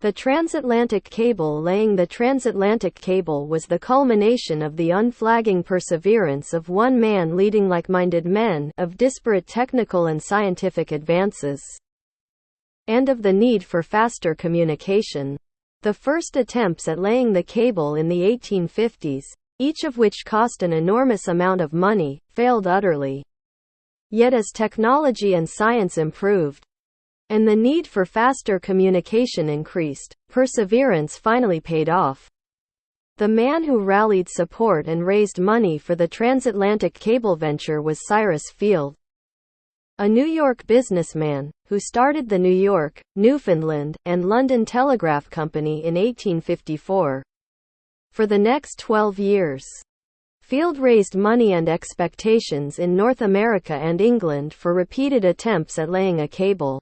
The transatlantic cable laying. The transatlantic cable was the culmination of the unflagging perseverance of one man leading like-minded men, of disparate technical and scientific advances, and of the need for faster communication. The first attempts at laying the cable in the 1850s, each of which cost an enormous amount of money, failed utterly. Yet as technology and science improved, and the need for faster communication increased, perseverance finally paid off. The man who rallied support and raised money for the transatlantic cable venture was Cyrus Field, a New York businessman, who started the New York, Newfoundland, and London Telegraph Company in 1854. For the next 12 years, Field raised money and expectations in North America and England for repeated attempts at laying a cable.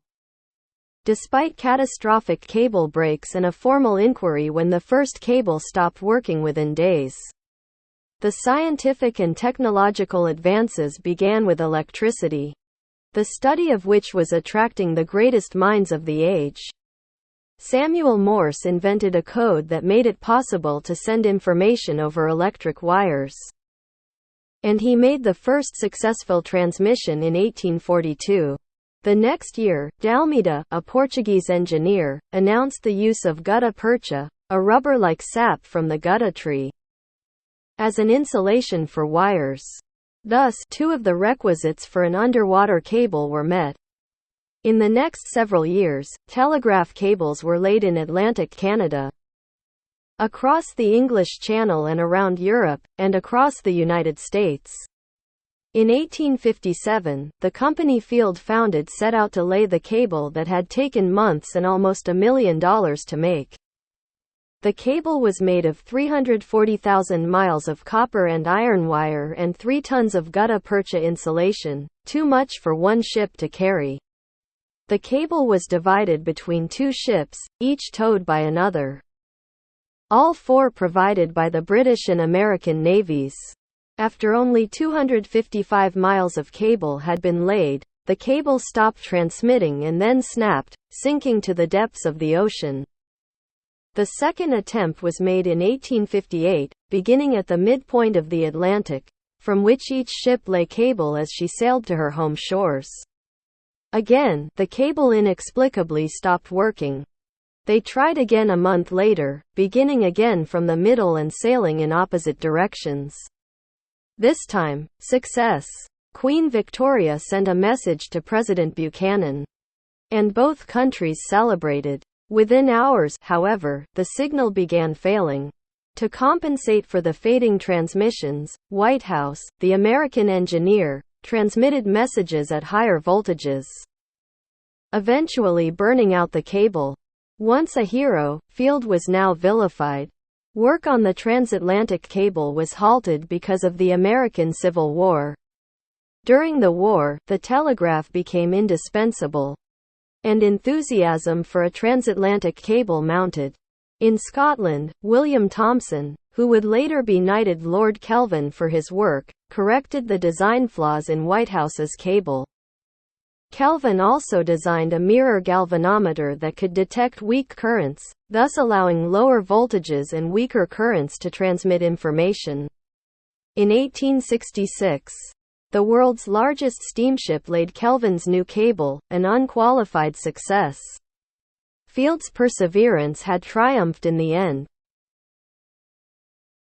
Despite catastrophic cable breaks and a formal inquiry when the first cable stopped working within days, the scientific and technological advances began with electricity, the study of which was attracting the greatest minds of the age. Samuel Morse invented a code that made it possible to send information over electric wires, and he made the first successful transmission in 1842. The next year, d'Almeida, a Portuguese engineer, announced the use of gutta percha, a rubber-like sap from the gutta tree, as an insulation for wires. Thus, two of the requisites for an underwater cable were met. In the next several years, telegraph cables were laid in Atlantic Canada, across the English Channel and around Europe, and across the United States. In 1857, the company Field founded set out to lay the cable that had taken months and almost $1 million to make. The cable was made of 340,000 miles of copper and iron wire and 3 tons of gutta percha insulation, too much for one ship to carry. The cable was divided between 2 ships, each towed by another. All 4 provided by the British and American navies. After only 255 miles of cable had been laid, the cable stopped transmitting and then snapped, sinking to the depths of the ocean. The second attempt was made in 1858, beginning at the midpoint of the Atlantic, from which each ship lay cable as she sailed to her home shores. Again, the cable inexplicably stopped working. They tried again a month later, beginning again from the middle and sailing in opposite directions. This time, success. Queen Victoria sent a message to President Buchanan, and both countries celebrated. Within hours, however, the signal began failing. To compensate for the fading transmissions, White House, the American engineer, transmitted messages at higher voltages, eventually burning out the cable. Once a hero, Field was now vilified. Work on the transatlantic cable was halted because of the American Civil War. During the war, the telegraph became indispensable, and enthusiasm for a transatlantic cable mounted. In Scotland, William Thomson, who would later be knighted Lord Kelvin for his work, corrected the design flaws in Whitehouse's cable. Kelvin also designed a mirror galvanometer that could detect weak currents, thus allowing lower voltages and weaker currents to transmit information. In 1866, the world's largest steamship laid Kelvin's new cable, an unqualified success. Field's perseverance had triumphed in the end,